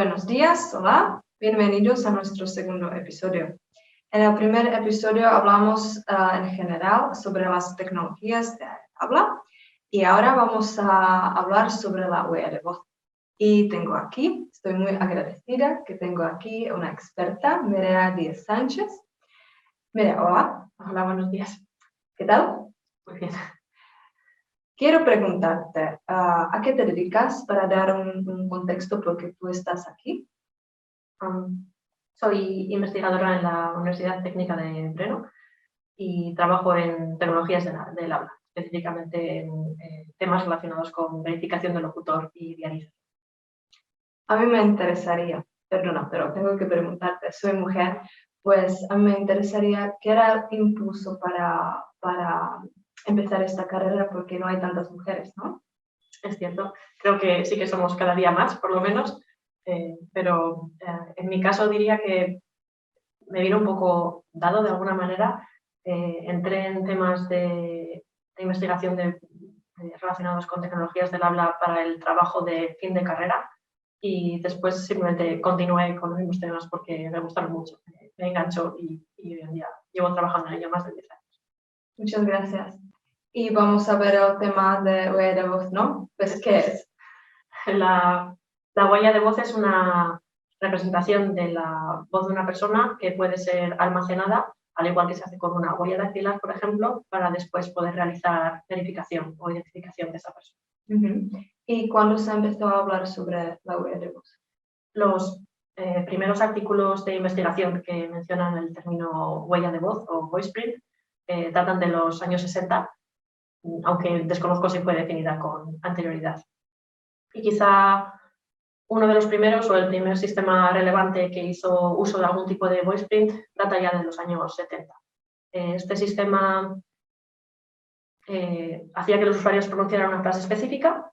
Buenos días, hola, bienvenidos a nuestro segundo episodio. En el primer episodio hablamos en general sobre las tecnologías de habla y ahora vamos a hablar sobre la huella de voz. Y estoy muy agradecida que tengo aquí una experta, Mireia Díaz Sánchez. Mireia, hola. Hola, buenos días. ¿Qué tal? Muy bien. Quiero preguntarte, ¿a qué te dedicas para dar un contexto porque tú estás aquí? Soy investigadora en la Universidad Técnica de Brno y trabajo en tecnologías del habla, específicamente en temas relacionados con verificación del locutor y dialización. A mí me interesaría, perdona, pero tengo que preguntarte, soy mujer, pues a mí me interesaría qué era el impulso para empezar esta carrera porque no hay tantas mujeres, ¿no? Es cierto, creo que sí que somos cada día más, por lo menos, pero en mi caso diría que me vino un poco dado de alguna manera. Entré en temas de investigación relacionados con tecnologías del habla para el trabajo de fin de carrera y después simplemente continué con los mismos temas porque me gustaron mucho, me enganchó y hoy en día llevo trabajando en ello más de 10 años. Muchas gracias. Y vamos a ver el tema de huella de voz, ¿no? Pues, ¿qué es? La huella de voz es una representación de la voz de una persona que puede ser almacenada, al igual que se hace con una huella dactilar, por ejemplo, para después poder realizar verificación o identificación de esa persona. ¿Y cuándo se empezó a hablar sobre la huella de voz? Los primeros artículos de investigación que mencionan el término huella de voz o voiceprint datan de los años 60, aunque desconozco si fue definida con anterioridad. Y quizá uno de los primeros o el primer sistema relevante que hizo uso de algún tipo de voiceprint data ya de los años 70. Este sistema hacía que los usuarios pronunciaran una frase específica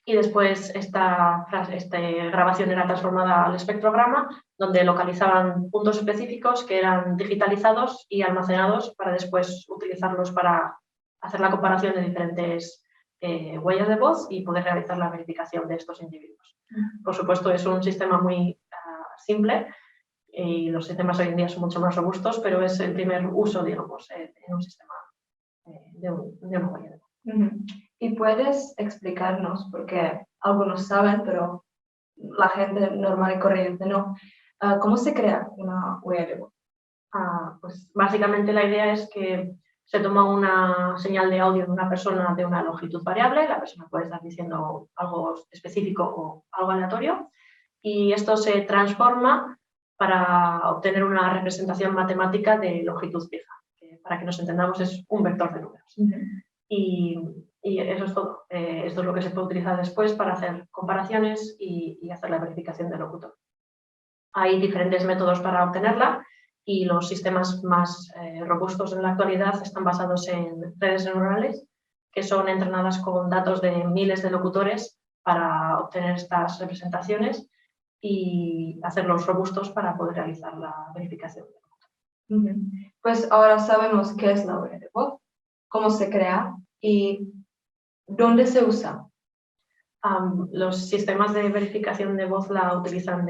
y después esta grabación era transformada al espectrograma, donde localizaban puntos específicos que eran digitalizados y almacenados para después utilizarlos para hacer la comparación de diferentes huellas de voz y poder realizar la verificación de estos individuos. Por supuesto, es un sistema muy simple y los sistemas hoy en día son mucho más robustos, pero es el primer uso, digamos, en un sistema de una huella de voz. ¿Y puedes explicarnos, porque algunos saben, pero la gente normal y corriente no, cómo se crea una huella de voz? Pues básicamente la idea es que se toma una señal de audio de una persona de una longitud variable, la persona puede estar diciendo algo específico o algo aleatorio, y esto se transforma para obtener una representación matemática de longitud fija, que para que nos entendamos es un vector de números. Y eso es todo. Esto es lo que se puede utilizar después para hacer comparaciones y hacer la verificación del locutor. Hay diferentes métodos para obtenerla y los sistemas más robustos en la actualidad están basados en redes neuronales que son entrenadas con datos de miles de locutores para obtener estas representaciones y hacerlos robustos para poder realizar la verificación. Pues ahora sabemos qué es la huella de voz, cómo se crea y dónde se usa. Los sistemas de verificación de voz la utilizan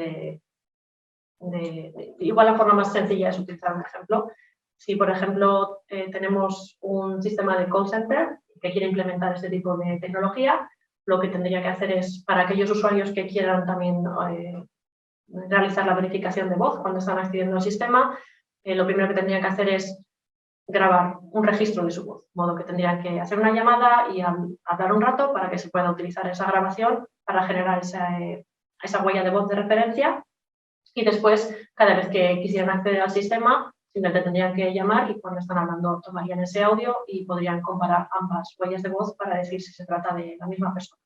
igual la forma más sencilla es utilizar un ejemplo. Si, por ejemplo, tenemos un sistema de call center que quiere implementar este tipo de tecnología, lo que tendría que hacer es, para aquellos usuarios que quieran también realizar la verificación de voz cuando están accediendo al sistema, lo primero que tendrían que hacer es grabar un registro de su voz, de modo que tendrían que hacer una llamada y hablar un rato para que se pueda utilizar esa grabación para generar esa huella de voz de referencia. Y después, cada vez que quisieran acceder al sistema, simplemente tendrían que llamar y cuando están hablando tomarían ese audio y podrían comparar ambas huellas de voz para decir si se trata de la misma persona.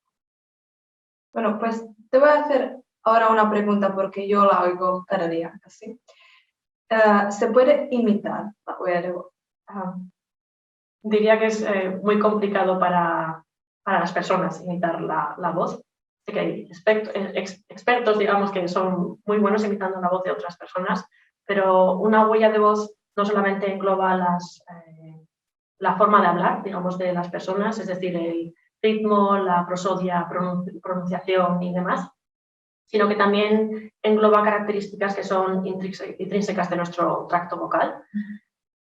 Bueno, pues te voy a hacer ahora una pregunta porque yo la oigo cada día casi. ¿Se puede imitar la huella de voz? Diría que es muy complicado para las personas imitar la voz. Sé que hay expertos, digamos, que son muy buenos imitando la voz de otras personas, pero una huella de voz no solamente engloba la forma de hablar, digamos, de las personas, es decir, el ritmo, la prosodia, pronunciación y demás, sino que también engloba características que son intrínsecas de nuestro tracto vocal,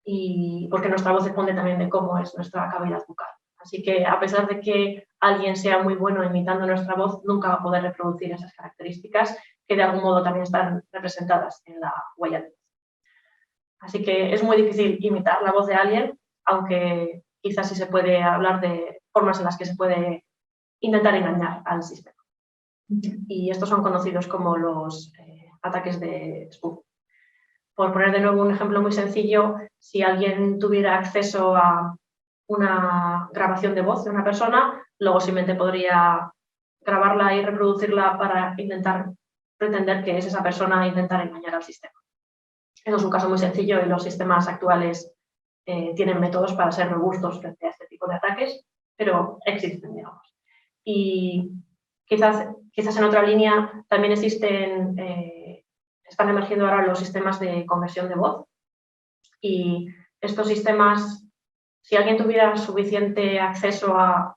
y porque nuestra voz depende también de cómo es nuestra cavidad vocal. Así que a pesar de que alguien sea muy bueno imitando nuestra voz, nunca va a poder reproducir esas características que de algún modo también están representadas en la huella de voz. Así que es muy difícil imitar la voz de alguien, aunque quizás sí se puede hablar de formas en las que se puede intentar engañar al sistema. Y estos son conocidos como los ataques de spoof. Por poner de nuevo un ejemplo muy sencillo, si alguien tuviera acceso a una grabación de voz de una persona, luego simplemente podría grabarla y reproducirla para intentar pretender que es esa persona e intentar engañar al sistema. Eso es un caso muy sencillo y los sistemas actuales tienen métodos para ser robustos frente a este tipo de ataques, pero existen, digamos. Y quizás en otra línea también están emergiendo ahora los sistemas de conversión de voz, y estos sistemas, si alguien tuviera suficiente acceso a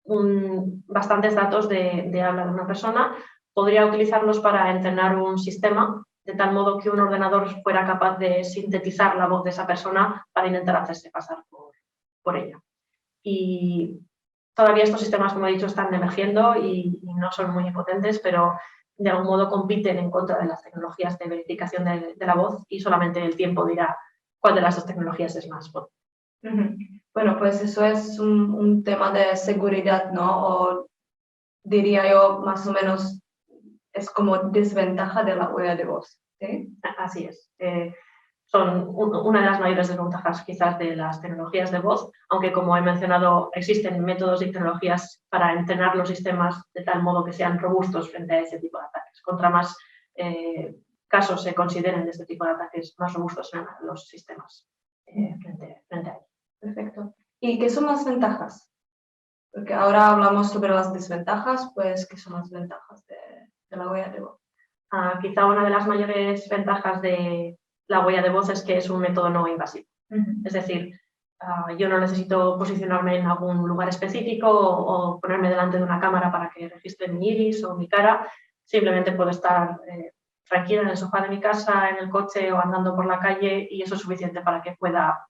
bastantes datos de habla de una persona, podría utilizarlos para entrenar un sistema de tal modo que un ordenador fuera capaz de sintetizar la voz de esa persona para intentar hacerse pasar por ella. Y todavía estos sistemas, como he dicho, están emergiendo y no son muy potentes, pero de algún modo compiten en contra de las tecnologías de verificación de la voz, y solamente el tiempo dirá cuál de las dos tecnologías es más potente. Bueno, pues eso es un tema de seguridad, ¿no? O diría yo, más o menos, es como desventaja de la huella de voz, ¿sí? Así es. Son una de las mayores desventajas quizás de las tecnologías de voz, aunque como he mencionado existen métodos y tecnologías para entrenar los sistemas de tal modo que sean robustos frente a ese tipo de ataques. Contra más casos se consideren de este tipo de ataques, más robustos serán los sistemas frente a ellos. Perfecto. ¿Y qué son las ventajas? Porque ahora hablamos sobre las desventajas, pues ¿qué son las ventajas de la huella de voz? Quizá una de las mayores ventajas de la huella de voz es que es un método no invasivo. Es decir, yo no necesito posicionarme en algún lugar específico o ponerme delante de una cámara para que registre mi iris o mi cara. Simplemente puedo estar tranquila en el sofá de mi casa, en el coche o andando por la calle, y eso es suficiente para que pueda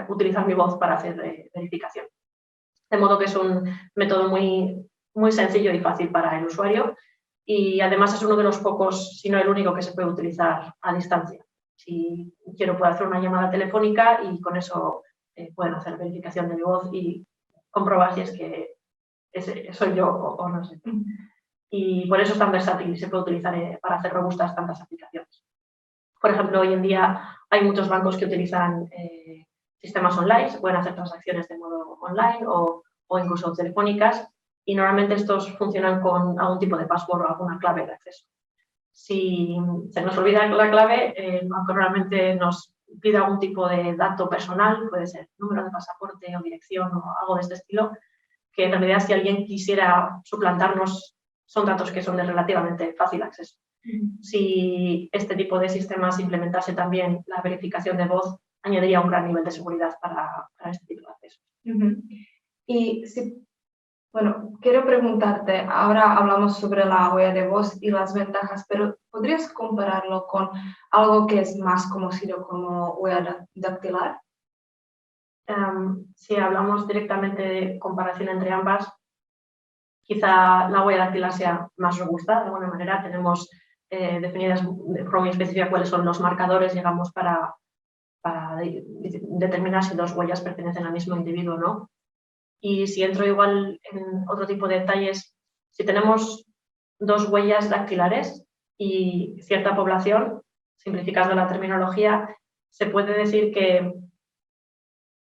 utilizar mi voz para hacer verificación. De modo que es un método muy, muy sencillo y fácil para el usuario, y además es uno de los pocos, si no el único, que se puede utilizar a distancia. Si quiero, puedo hacer una llamada telefónica y con eso pueden hacer verificación de mi voz y comprobar si es que soy yo o no sé. Y por eso es tan versátil y se puede utilizar para hacer robustas tantas aplicaciones. Por ejemplo, hoy en día hay muchos bancos que utilizan sistemas online, se pueden hacer transacciones de modo online o incluso telefónicas, y normalmente estos funcionan con algún tipo de password o alguna clave de acceso. Si se nos olvida la clave, el banco normalmente nos pide algún tipo de dato personal, puede ser número de pasaporte o dirección o algo de este estilo, que en realidad si alguien quisiera suplantarnos son datos que son de relativamente fácil acceso. Si este tipo de sistemas implementase también la verificación de voz, añadiría un gran nivel de seguridad para este tipo de acceso. Y si, bueno, quiero preguntarte, ahora hablamos sobre la huella de voz y las ventajas, pero ¿podrías compararlo con algo que es más conocido como huella dactilar? Si hablamos directamente de comparación entre ambas, quizá la huella dactilar sea más robusta. De alguna manera tenemos definidas de forma muy específica cuáles son los marcadores, digamos, para determinar si dos huellas pertenecen al mismo individuo o no. Y si entro igual en otro tipo de detalles, si tenemos dos huellas dactilares y cierta población, simplificando la terminología, se puede decir que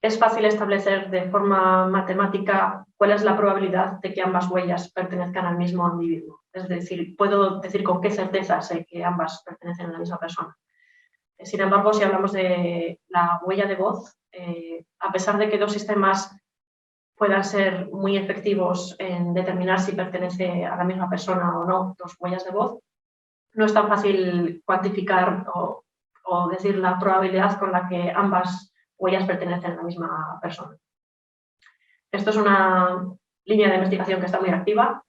es fácil establecer de forma matemática cuál es la probabilidad de que ambas huellas pertenezcan al mismo individuo. Es decir, puedo decir con qué certeza sé que ambas pertenecen a la misma persona. Sin embargo, si hablamos de la huella de voz, a pesar de que dos sistemas puedan ser muy efectivos en determinar si pertenece a la misma persona o no dos huellas de voz, no es tan fácil cuantificar o decir la probabilidad con la que ambas huellas pertenecen a la misma persona. Esto es una línea de investigación que está muy activa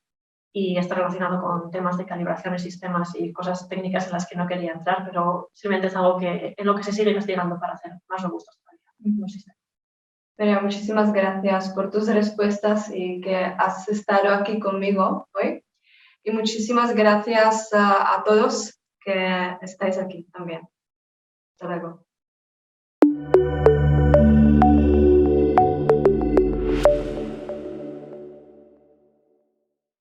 y está relacionado con temas de calibración de sistemas y cosas técnicas en las que no quería entrar, pero simplemente es algo en lo que se sigue investigando para hacer más robustos todavía los sistemas. Pero muchísimas gracias por tus respuestas y que has estado aquí conmigo hoy. Y muchísimas gracias a todos que estáis aquí también. Hasta luego.